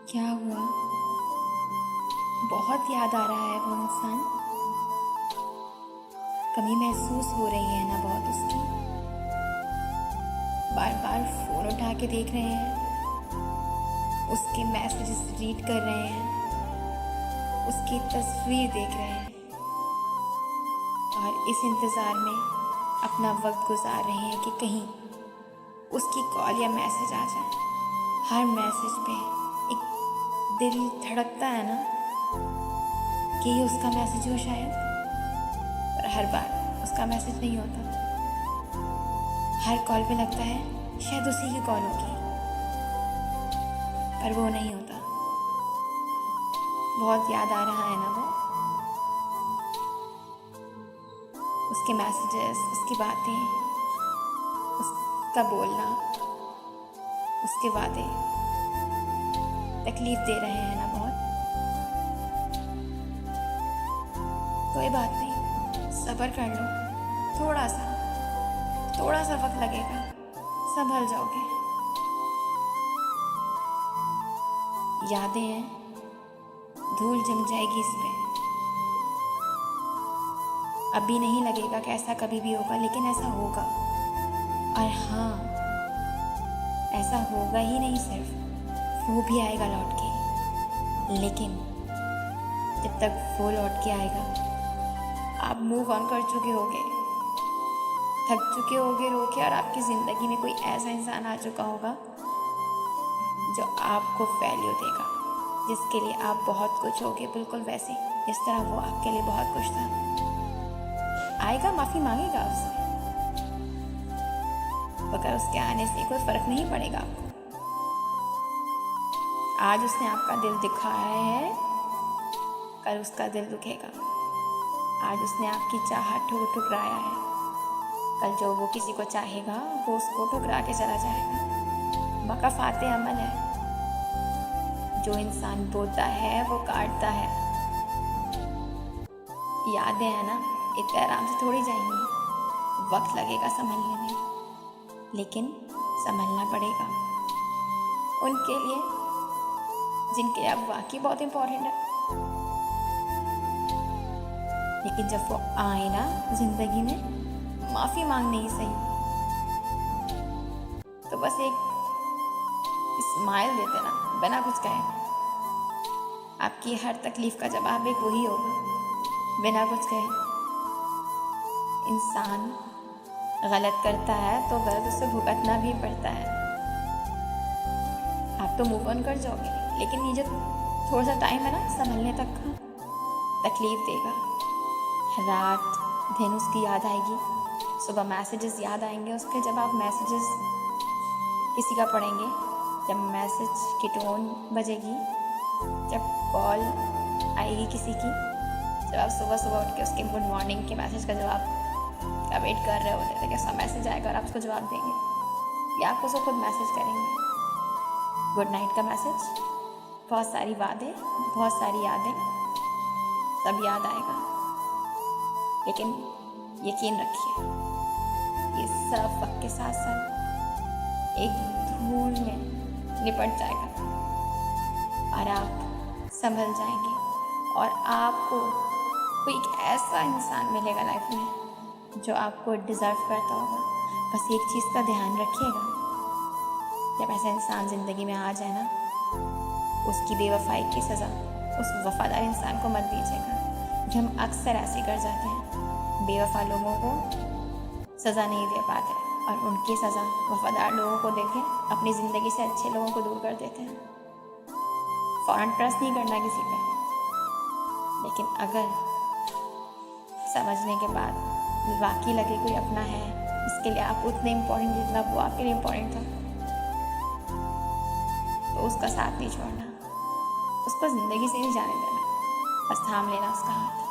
क्या हुआ? बहुत याद आ रहा है वो इंसान। कमी महसूस हो रही है ना बहुत उसकी। बार बार फोन उठा के देख रहे हैं, उसके मैसेजेस रीड कर रहे हैं, उसकी तस्वीर देख रहे हैं और इस इंतज़ार में अपना वक्त गुजार रहे हैं कि कहीं उसकी कॉल या मैसेज आ जाए। हर मैसेज पे एक दिल धड़कता है ना कि ये उसका मैसेज हो शायद, पर हर बार उसका मैसेज नहीं होता। हर कॉल पे लगता है शायद उसी की कॉल होगी, पर वो नहीं होता। बहुत याद आ रहा है ना वो, उसके मैसेजेस, उसकी बातें, उसका बोलना, उसके वादे तकलीफ दे रहे हैं ना बहुत। कोई बात नहीं, सब्र कर लो। थोड़ा सा वक्त लगेगा, संभल जाओगे। यादें हैं, धूल जम जाएगी इस पे। अभी नहीं लगेगा कि ऐसा कभी भी होगा, लेकिन ऐसा होगा। और हाँ, ऐसा होगा ही नहीं, सिर्फ वो भी आएगा लौट के। लेकिन जब तक वो लौट के आएगा, आप मूव ऑन कर चुके होगे, थक चुके होगे रो के, और आपकी ज़िंदगी में कोई ऐसा इंसान आ चुका होगा जो आपको वैल्यू देगा, जिसके लिए आप बहुत कुछ होगे, बिल्कुल वैसे जिस तरह वो आपके लिए बहुत कुछ था। आएगा, माफ़ी मांगेगा उससे, मगर उसके आने से कोई फ़र्क नहीं पड़ेगा आपको। आज उसने आपका दिल दिखाया है, कल उसका दिल दुखेगा। आज उसने आपकी चाहत ठुकराया है, कल जो वो किसी को चाहेगा वो उसको ठुकरा के चला जाएगा। वक़्त आते अमल है, जो इंसान बोता है वो काटता है। यादें हैं ना, इतने आराम से थोड़ी जाएंगी, वक्त लगेगा संभलने में, लेकिन संभलना पड़ेगा उनके लिए जिनके लिए आप वाकई बहुत इम्पोर्टेंट है। लेकिन जब वो आए ना जिंदगी में, माफ़ी मांगने ही सही, तो बस एक स्माइल देते ना, बिना कुछ कहे। आपकी हर तकलीफ का जवाब एक वही होगा, बिना कुछ कहे। इंसान गलत करता है तो गलत उसे भुगतना भी पड़ता है। आप तो मूव ऑन कर जाओगे, लेकिन ये जो थोड़ा सा टाइम है ना संभलने तक का, तकलीफ देगा। रात दिन उसकी याद आएगी, सुबह मैसेजेस याद आएंगे उसके। जब आप मैसेजेस किसी का पढ़ेंगे, जब मैसेज की टोन बजेगी, जब कॉल आएगी किसी की, जब आप सुबह सुबह उठ के उसके गुड मॉर्निंग के मैसेज का जवाब का वेट कर रहे होते थे, कैसा मैसेज आएगा और आप उसको जवाब देंगे, या आप उसको खुद मैसेज करेंगे गुड नाइट का मैसेज। बहुत सारी बातें, बहुत सारी यादें, सब याद आएगा। लेकिन यकीन रखिए, ये सब वक्त के साथ साथ एक धूल में निपट जाएगा और आप संभल जाएंगे। और आपको कोई एक ऐसा इंसान मिलेगा लाइफ में जो आपको डिज़र्व करता होगा। बस एक चीज़ का ध्यान रखिएगा, जब ऐसा इंसान ज़िंदगी में आ जाए ना, उसकी बेवफाई की सज़ा उस वफ़ादार इंसान को मत दीजिएगा। जो हम अक्सर ऐसे कर जाते हैं, बेवफा लोगों को सज़ा नहीं दे पाते और उनकी सज़ा वफ़ादार लोगों को देके अपनी ज़िंदगी से अच्छे लोगों को दूर कर देते हैं। फ़ौरन ट्रस्ट नहीं करना किसी पे, लेकिन अगर समझने के बाद वाकई लगे कोई अपना है, इसके लिए आप उतने इम्पोर्टेंट जितना वो आपके लिए इम्पोर्टेंट था, तो उसका साथ नहीं छोड़ना, उसको ज़िंदगी से नहीं जाने देना, बस थाम लेना उसका हाथ।